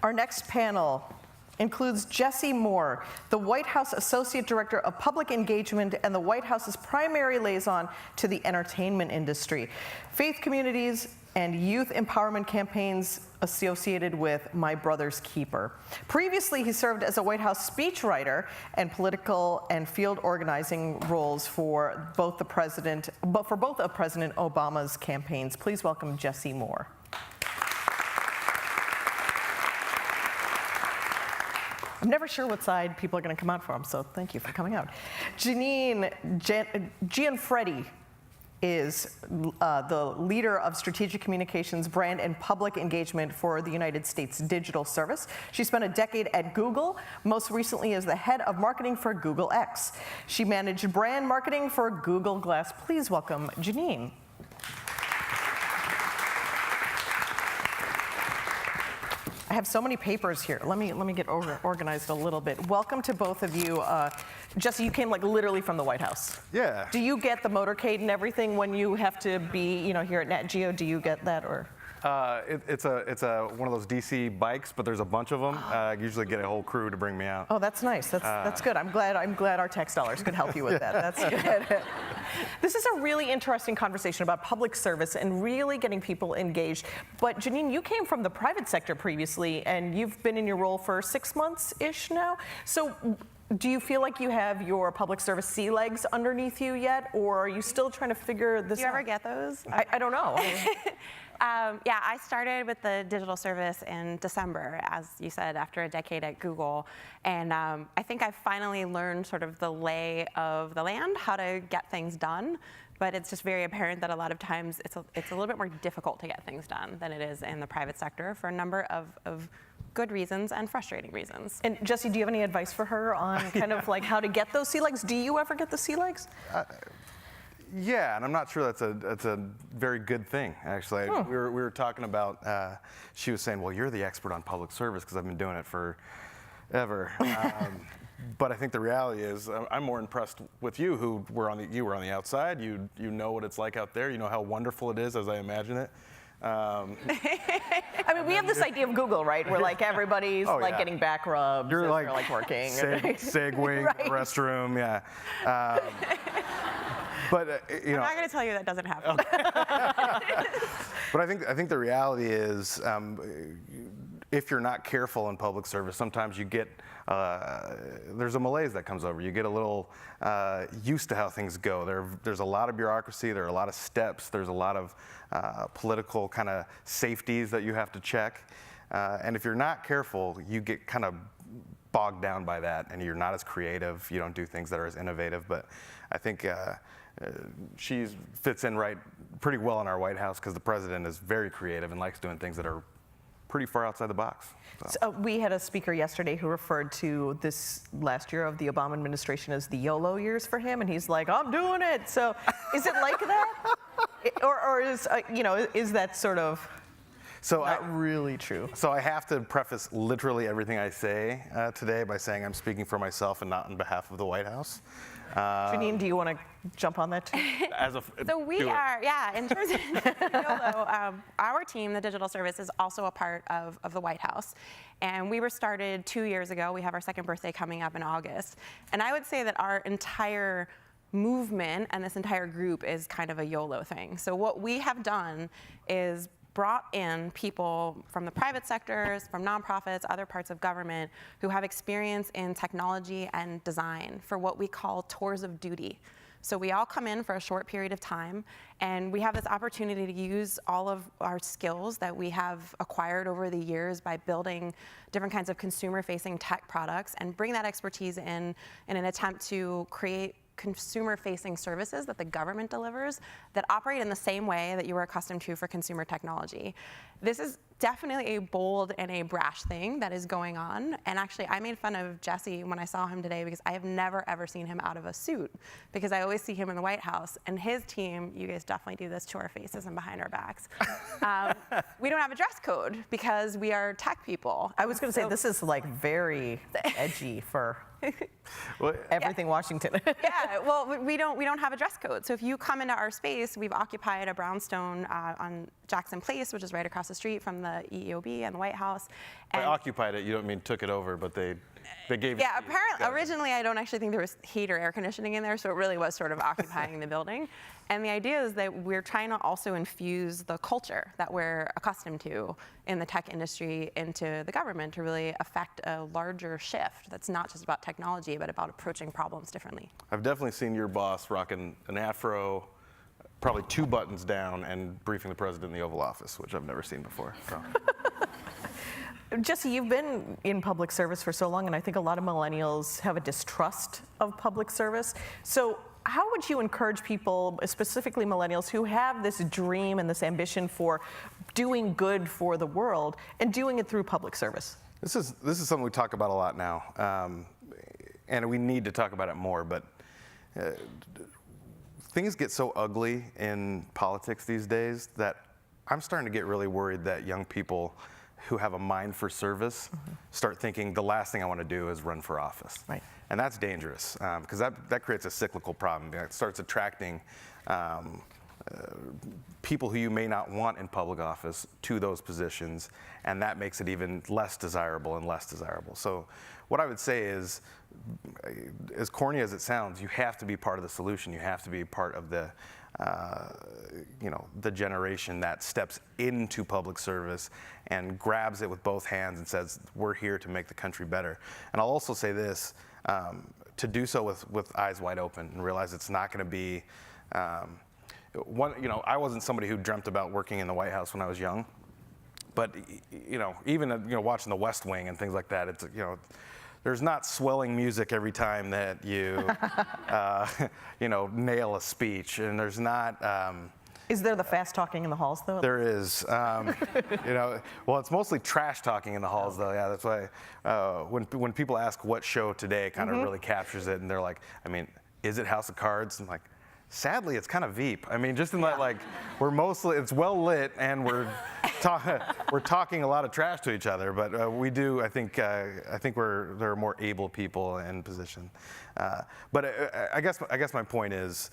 Our next panel includes Jesse Moore, the White House Associate Director of Public Engagement and the White House's primary liaison to the entertainment industry, faith communities, and youth empowerment campaigns associated with My Brother's Keeper. Previously, he served as a White House speechwriter and political and field organizing roles for both of President Obama's campaigns. Please welcome Jesse Moore. I'm never sure what side people are going to come out from, so thank you for coming out. Janine Gianfreddi is the leader of strategic communications, brand, and public engagement for the United States Digital Service. She spent a decade at Google, most recently as the head of marketing for Google X. She managed brand marketing for Google Glass. Please welcome Janine. I have so many papers here. Let me get organized a little bit. Welcome to both of you. Jesse, you came like literally from the White House. Yeah. Do you get the motorcade and everything when you have to be, here at Nat Geo? Do you get that or? It's one of those DC bikes, but there's a bunch of them. I usually get a whole crew to bring me out. Oh, that's nice. That's good. I'm glad our tax dollars could help you with that. That's good. This is a really interesting conversation about public service and really getting people engaged. But Janine, you came from the private sector previously, and you've been in your role for 6 months-ish now. So do you feel like you have your public service sea legs underneath you yet, or are you still trying to figure this out? Do you ever get those? I don't know. Yeah, I started with the digital service in December, as you said, after a decade at Google. And I think I finally learned sort of the lay of the land, how to get things done. But it's just very apparent that a lot of times it's a little bit more difficult to get things done than it is in the private sector for a number of good reasons and frustrating reasons. And Jesse, do you have any advice for her on kind of like how to get those sea legs? Do you ever get the sea legs? Yeah, and I'm not sure that's a very good thing, actually. We were talking about, she was saying, well, you're the expert on public service because I've been doing it forever. But I think the reality is I'm more impressed with you who you were on the outside. You know what it's like out there. You know how wonderful it is as I imagine it. I mean, we have this idea of Google, right? Where like everybody's getting back rubs. You're like working. Segueing right. the restroom, yeah. But I'm not going to tell you that doesn't happen. But I think the reality is, if you're not careful in public service, sometimes you get there's a malaise that comes over. You get a little used to how things go. There's a lot of bureaucracy. There are a lot of steps. There's a lot of political kind of safeties that you have to check. And if you're not careful, you get kind of bogged down by that, and you're not as creative. You don't do things that are as innovative. But I think she fits in pretty well in our White House because the president is very creative and likes doing things that are pretty far outside the box. So we had a speaker yesterday who referred to this last year of the Obama administration as the YOLO years for him, and he's like, I'm doing it. So is it like that? or is, is that sort of not really true? So I have to preface literally everything I say today by saying I'm speaking for myself and not on behalf of the White House. Janine, do you want to jump on that too? So we are, in terms of YOLO, our team, the Digital Service, is also a part of the White House. And we were started 2 years ago. We have our second birthday coming up in August. And I would say that our entire movement and this entire group is kind of a YOLO thing. So what we have done is brought in people from the private sectors, from nonprofits, other parts of government who have experience in technology and design for what we call tours of duty. So we all come in for a short period of time, and we have this opportunity to use all of our skills that we have acquired over the years by building different kinds of consumer-facing tech products and bring that expertise in an attempt to create consumer-facing services that the government delivers that operate in the same way that you were accustomed to for consumer technology. This is definitely a bold and a brash thing that is going on. And actually, I made fun of Jesse when I saw him today because I have never, ever seen him out of a suit because I always see him in the White House. And his team, you guys definitely do this to our faces and behind our backs. We don't have a dress code because we are tech people. I was going to say, this is like very edgy for everything Washington. Yeah, well, we don't have a dress code. So if you come into our space, we've occupied a brownstone on Jackson Place, which is right across the street from the EEOB and the White House. By And occupied it, you don't mean took it over, but they gave it yeah, to you. apparently, Got it. originally I don't actually think there was heat or air conditioning in there, so it really was sort of occupying the building. And the idea is that we're trying to also infuse the culture that we're accustomed to in the tech industry into the government to really affect a larger shift that's not just about technology, but about approaching problems differently. I've definitely seen your boss rocking an afro, probably 2 buttons down, and briefing the president in the Oval Office, which I've never seen before. So. Jesse, you've been in public service for so long, and I think a lot of millennials have a distrust of public service. So how would you encourage people, specifically millennials, who have this dream and this ambition for doing good for the world and doing it through public service? This is something we talk about a lot now, and we need to talk about it more, but things get so ugly in politics these days that I'm starting to get really worried that young people who have a mind for service start thinking the last thing I want to do is run for office. Right. And that's dangerous because that creates a cyclical problem. It starts attracting people who you may not want in public office to those positions, and that makes it even less desirable and less desirable. So what I would say is, as corny as it sounds, you have to be part of the solution. You have to be part of the the generation that steps into public service and grabs it with both hands and says, we're here to make the country better. And I'll also say this, to do so with eyes wide open and realize it's not going to be, I wasn't somebody who dreamt about working in the White House when I was young, but even watching The West Wing and things like that, it's there's not swelling music every time that you, nail a speech, and there's not. Is there the fast talking in the halls, though? There is. Well, it's mostly trash talking in the halls, though. Yeah, that's why when people ask what show today kind of really captures it, and they're like, I mean, is it House of Cards? I'm like, sadly, it's kind of Veep. I mean, just in that, like, it's well lit, and we're talking a lot of trash to each other, but we do. I think there are more able people in position. But I guess my point is,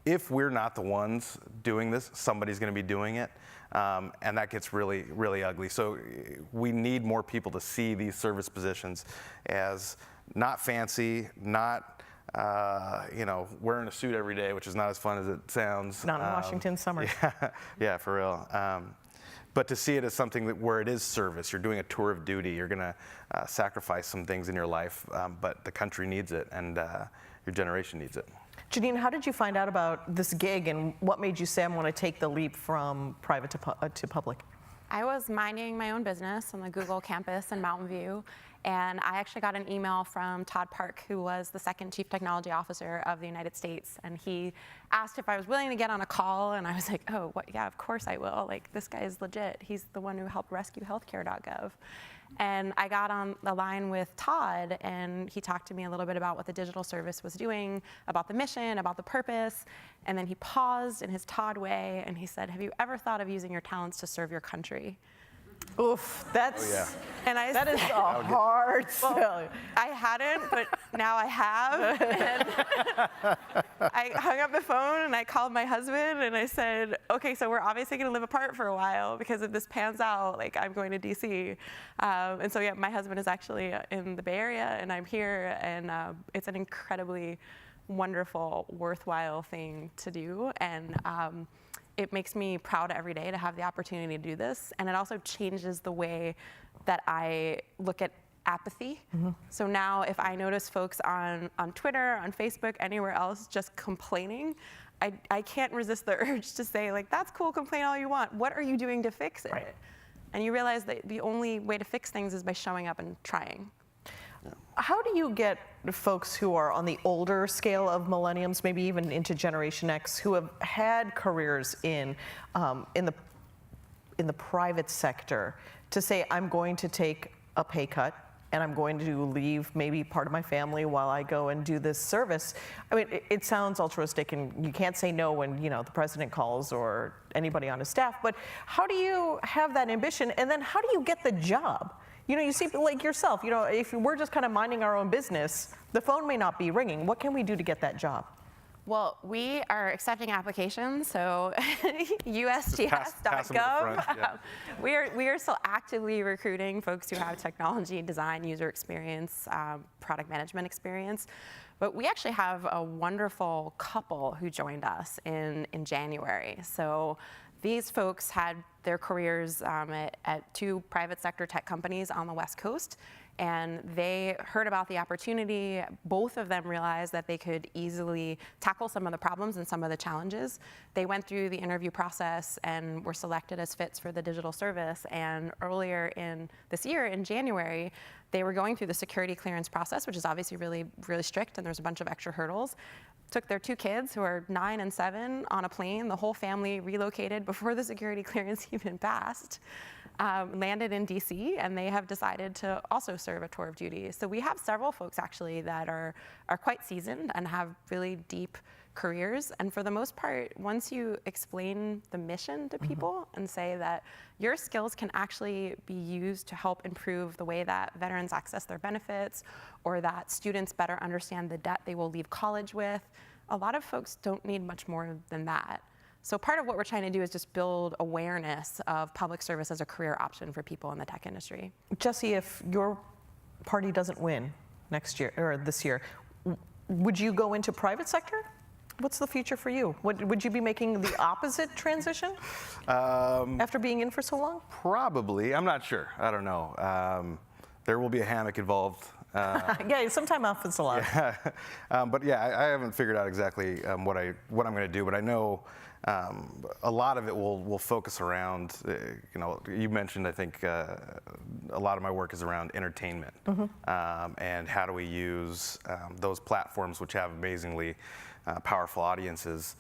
if we're not the ones doing this, somebody's going to be doing it, and that gets really, really ugly. So we need more people to see these service positions as not fancy, not wearing a suit every day, which is not as fun as it sounds. Not in Washington summer. Yeah, for real. But to see it as something where it is service, you're doing a tour of duty, you're going to sacrifice some things in your life, but the country needs it, and your generation needs it. Janine, how did you find out about this gig, and what made you say, I'm going to take the leap from private to public? I was minding my own business on the Google campus in Mountain View, and I actually got an email from Todd Park, who was the second Chief Technology Officer of the United States, and he asked if I was willing to get on a call, and I was like, oh, what? Yeah, of course I will. Like, this guy is legit. He's the one who helped rescue healthcare.gov. And I got on the line with Todd, and he talked to me a little bit about what the digital service was doing, about the mission, about the purpose, and then he paused in his Todd way, and he said, have you ever thought of using your talents to serve your country? Oof, that's, Oh, yeah. And that is a hard sell. I hadn't, but now I have. And I hung up the phone and I called my husband and I said, okay, so we're obviously going to live apart for a while because if this pans out, like, I'm going to DC. And so, yeah, my husband is actually in the Bay Area and I'm here, and it's an incredibly wonderful, worthwhile thing to do. And it makes me proud every day to have the opportunity to do this. And it also changes the way that I look at apathy. So now if I notice folks on Twitter, on Facebook, anywhere else just complaining, I can't resist the urge to say, like, that's cool, complain all you want. What are you doing to fix it? Right. And you realize that the only way to fix things is by showing up and trying. How do you get folks who are on the older scale of millenniums, maybe even into Generation X, who have had careers in the private sector, to say, I'm going to take a pay cut and I'm going to leave maybe part of my family while I go and do this service? I mean, it sounds altruistic, and you can't say no when the president calls or anybody on his staff. But how do you have that ambition, and then how do you get the job? You see, like yourself, if we're just kind of minding our own business, the phone may not be ringing. What can we do to get that job? Well, we are accepting applications, so pass them to the USGS.gov. front, yeah. We are still actively recruiting folks who have technology, design, user experience, product management experience. But we actually have a wonderful couple who joined us in January. So these folks had their careers at 2 private sector tech companies on the West Coast, and they heard about the opportunity. Both of them realized that they could easily tackle some of the problems and some of the challenges. They went through the interview process and were selected as fits for the digital service. And earlier in this year, in January, they were going through the security clearance process, which is obviously really, really strict, and there's a bunch of extra hurdles. Took their 2 kids, who are 9 and 7, on a plane. The whole family relocated before the security clearance even passed. Landed in DC, and they have decided to also serve a tour of duty. So we have several folks actually that are quite seasoned and have really deep careers. And for the most part, once you explain the mission to people and say that your skills can actually be used to help improve the way that veterans access their benefits, or that students better understand the debt they will leave college with, a lot of folks don't need much more than that. So part of what we're trying to do is just build awareness of public service as a career option for people in the tech industry. Jesse, if your party doesn't win next year or this year, would you go into private sector? What's the future for you? Would you be making the opposite transition after being in for so long? Probably. I'm not sure. I don't know. There will be a hammock involved. Yeah, sometime off is a lot. Yeah. But yeah, I haven't figured out exactly what I'm going to do, but I know a lot of it will focus around, you mentioned, I think, a lot of my work is around entertainment. And how do we use those platforms, which have amazingly powerful audiences,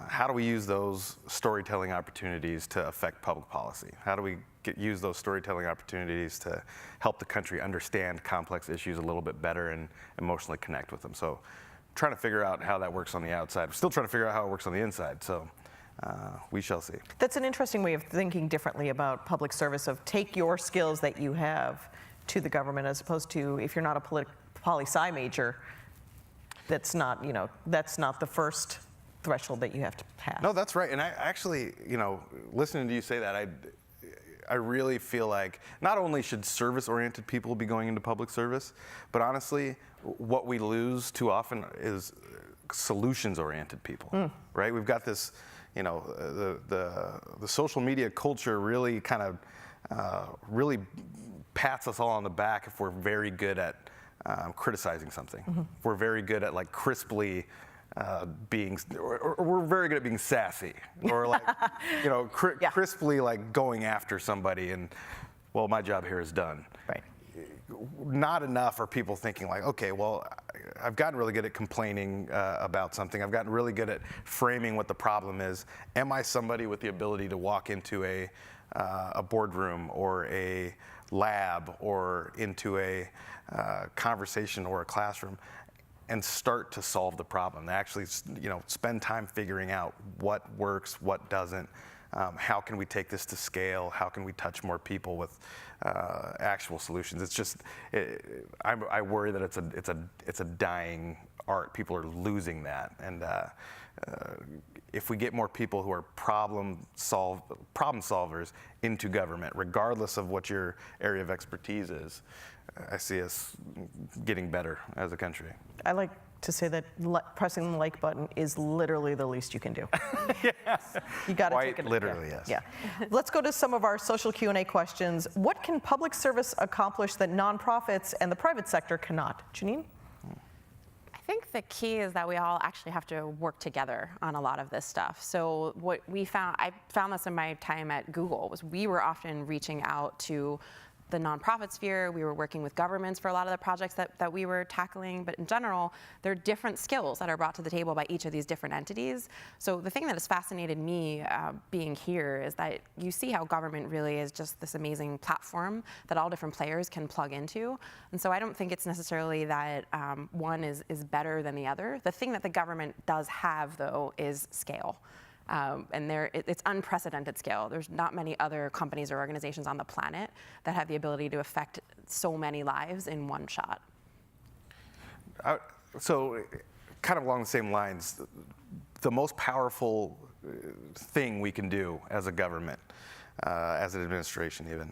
how do we use those storytelling opportunities to affect public policy? How do we use those storytelling opportunities to help the country understand complex issues a little bit better and emotionally connect with them? So trying to figure out how that works on the outside. We're still trying to figure out how it works on the inside, so we shall see. That's an interesting way of thinking differently about public service, of take your skills that you have to the government, as opposed to, if you're not a poli-sci major, that's not the first threshold that you have to pass. No, that's right. And I actually, listening to you say that, I really feel like not only should service-oriented people be going into public service, but honestly, what we lose too often is solutions-oriented people, right? We've got this, the social media culture really kind of really pats us all on the back if we're very good at criticizing something. If we're very good at crisply or we're very good at being sassy, or crisply going after somebody, and well, my job here is done. Right. Not enough are people thinking okay, well, I've gotten really good at complaining about something. I've gotten really good at framing what the problem is. Am I somebody with the ability to walk into a boardroom or a lab or into a conversation or a classroom and start to solve the problem? They actually, spend time figuring out what works, what doesn't. How can we take this to scale? How can we touch more people with actual solutions? It's just, I worry that it's a dying art. People are losing that, and if we get more people who are problem solvers into government, regardless of what your area of expertise is, I see us getting better as a country. I like to say that pressing the like button is literally the least you can do. Yes. You got to Quite take it. literally, yes. Yeah. Let's go to some of our social Q&A questions. What can public service accomplish that nonprofits and the private sector cannot? Janine? I think the key is that we all actually have to work together on a lot of this stuff. So what I found this in my time at Google, was we were often reaching out to the nonprofit sphere. We were working with governments for a lot of the projects that we were tackling, but in general, there are different skills that are brought to the table by each of these different entities. So the thing that has fascinated me being here is that you see how government really is just this amazing platform that all different players can plug into. And so I don't think it's necessarily that one is better than the other. The thing that the government does have, though, is scale. And it's unprecedented scale. There's not many other companies or organizations on the planet that have the ability to affect so many lives in one shot. So kind of along the same lines, the most powerful thing we can do as a government, as an administration even,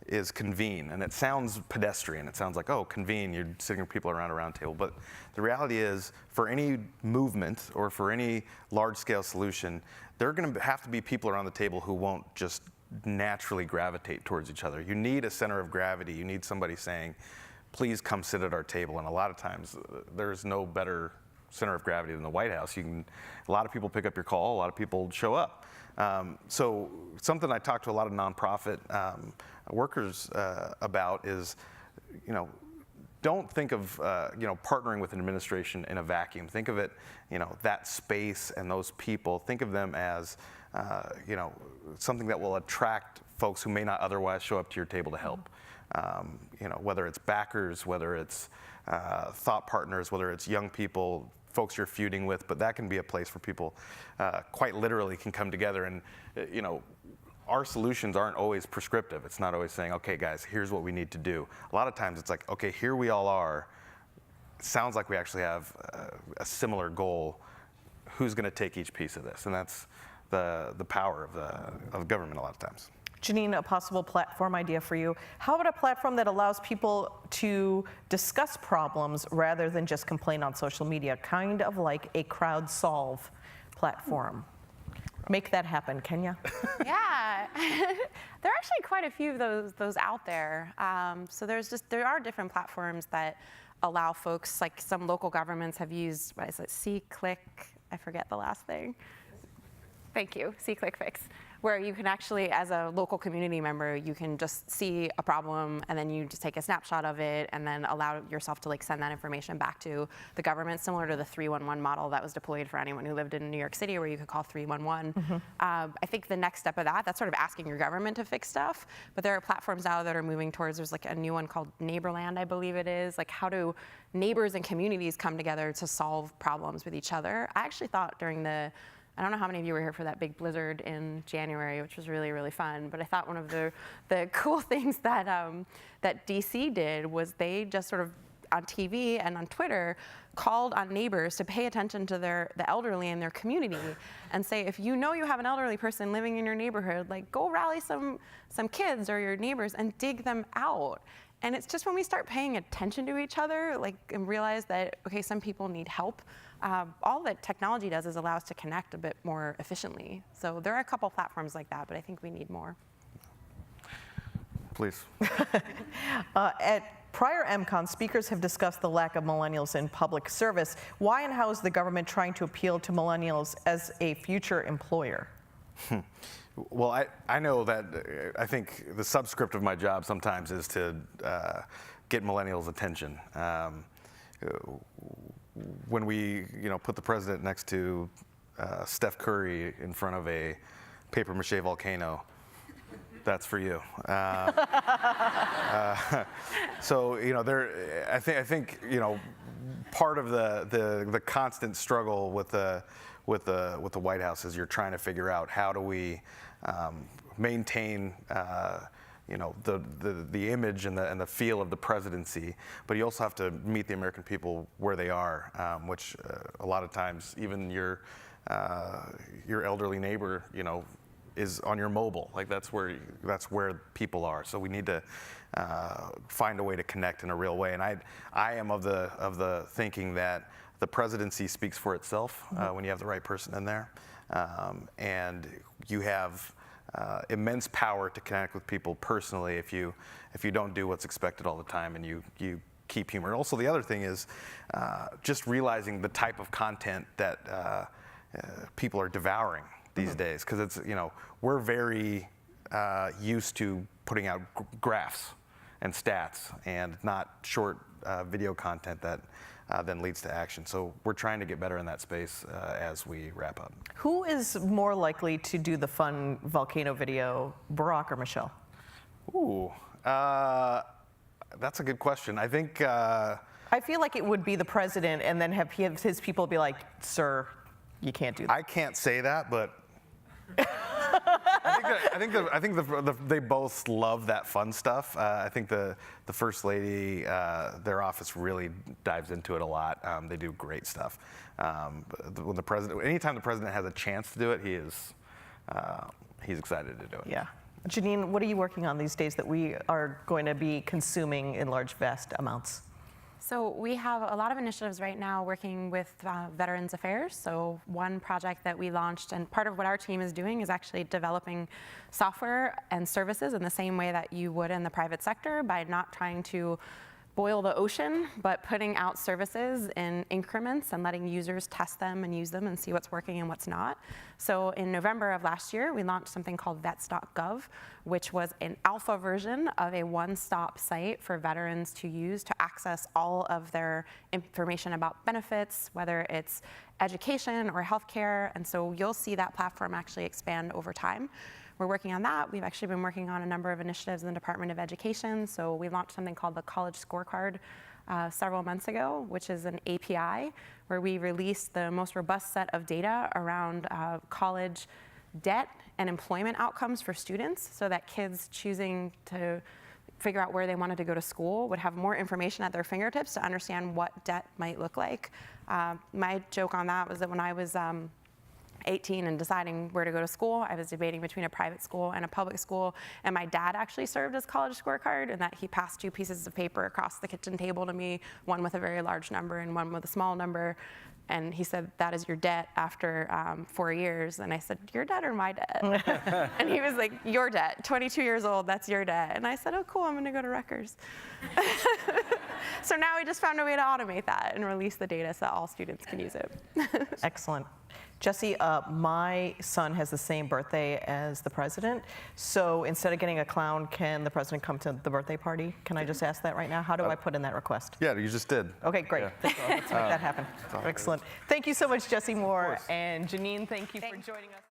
is convene. And it sounds pedestrian. It sounds like, oh, convene, you're sitting with people around a round table. But the reality is, for any movement or for any large-scale solution, there are going to have to be people around the table who won't just naturally gravitate towards each other. You need a center of gravity. You need somebody saying, please come sit at our table. And a lot of times, there's no better center of gravity than the White House. A lot of people pick up your call. A lot of people show up. So something I talk to a lot of nonprofit workers about is, don't think of partnering with an administration in a vacuum. Think of it, that space and those people. Think of them as something that will attract folks who may not otherwise show up to your table to help. Whether it's backers, whether it's thought partners, whether it's young people, folks you're feuding with, but that can be a place where people quite literally can come together. And our solutions aren't always prescriptive. It's not always saying, okay, guys, here's what we need to do. A lot of times it's like, okay, here we all are. It sounds like we actually have a similar goal. Who's going to take each piece of this? And that's the power of government a lot of times. Janine, a possible platform idea for you. How about a platform that allows people to discuss problems rather than just complain on social media, kind of like a crowd-solve platform? Make that happen, Kenya. Yeah, there are actually quite a few of those out there. So there are different platforms that allow folks, like some local governments have used, what is it, C-Click, I forget the last thing. Thank you, C-Click Fix, where you can actually, as a local community member, you can just see a problem and then you just take a snapshot of it and then allow yourself to send that information back to the government, similar to the 311 model that was deployed for anyone who lived in New York City, where you could call 311. I think the next step of that's sort of asking your government to fix stuff, but there are platforms now that are moving towards, there's a new one called Neighborland, I believe it is, how do neighbors and communities come together to solve problems with each other. I actually thought during I don't know how many of you were here for that big blizzard in January, which was really, really fun. But I thought one of the cool things that DC did was they just sort of on TV and on Twitter called on neighbors to pay attention to the elderly in their community and say, if you know you have an elderly person living in your neighborhood, go rally some kids or your neighbors and dig them out. And it's just when we start paying attention to each other, and realize that, okay, some people need help, all that technology does is allow us to connect a bit more efficiently. So there are a couple platforms like that, but I think we need more. Please. At prior MCON, speakers have discussed the lack of millennials in public service. Why and how is the government trying to appeal to millennials as a future employer? Well, I know that I think the subscript of my job sometimes is to get millennials' attention. When we put the president next to Steph Curry in front of a paper mache volcano, that's for you. So I think part of the constant struggle with the White House is you're trying to figure out how do we maintain the image and the feel of the presidency, but you also have to meet the American people where they are, which a lot of times even your elderly neighbor is on your mobile. That's where people are. So we need to find a way to connect in a real way. And I am of the thinking that the presidency speaks for itself when you have the right person in there, and you have immense power to connect with people personally if you don't do what's expected all the time and you keep humor. Also, the other thing is just realizing the type of content that people are devouring these days, because it's we're very used to putting out graphs and stats and not short video content that then leads to action. So we're trying to get better in that space as we wrap up. Who is more likely to do the fun volcano video, Barack or Michelle? Ooh, that's a good question. I think I feel like it would be the president, and then have his people be like, "Sir, you can't do that." I can't say that, but I think I think they both love that fun stuff. I think the First Lady, their office really dives into it a lot. They do great stuff. When the president, anytime the president has a chance to do it, he's excited to do it. Yeah. Janine, what are you working on these days that we are going to be consuming in large, vast amounts? So we have a lot of initiatives right now working with Veterans Affairs. So one project that we launched, and part of what our team is doing is actually developing software and services in the same way that you would in the private sector, by not trying to boil the ocean, but putting out services in increments and letting users test them and use them and see what's working and what's not. So in November of last year, we launched something called vets.gov, which was an alpha version of a one-stop site for veterans to use to access all of their information about benefits, whether it's education or healthcare. And so you'll see that platform actually expand over time. We're working on that. We've actually been working on a number of initiatives in the Department of Education. So we launched something called the College Scorecard several months ago, which is an API where we released the most robust set of data around college debt and employment outcomes for students, so that kids choosing to figure out where they wanted to go to school would have more information at their fingertips to understand what debt might look like. My joke on that was that when I was 18 and deciding where to go to school, I was debating between a private school and a public school, and my dad actually served as college scorecard, in that he passed 2 pieces of paper across the kitchen table to me, one with a very large number and one with a small number, and he said, "That is your debt after 4 years." And I said, "Your debt or my debt?" And he was like, "Your debt, 22 years old, that's your debt." And I said, "Oh cool, I'm gonna go to Rutgers." So now we just found a way to automate that and release the data so that all students can use it. Excellent. Jesse, my son has the same birthday as the president, so instead of getting a clown, can the president come to the birthday party? Can I just ask that right now? How do I put in that request? Yeah, you just did. Okay, great. Yeah. Let's make that happen. Excellent. Thank you so much, Jesse Moore. And Janine, thank you for joining us.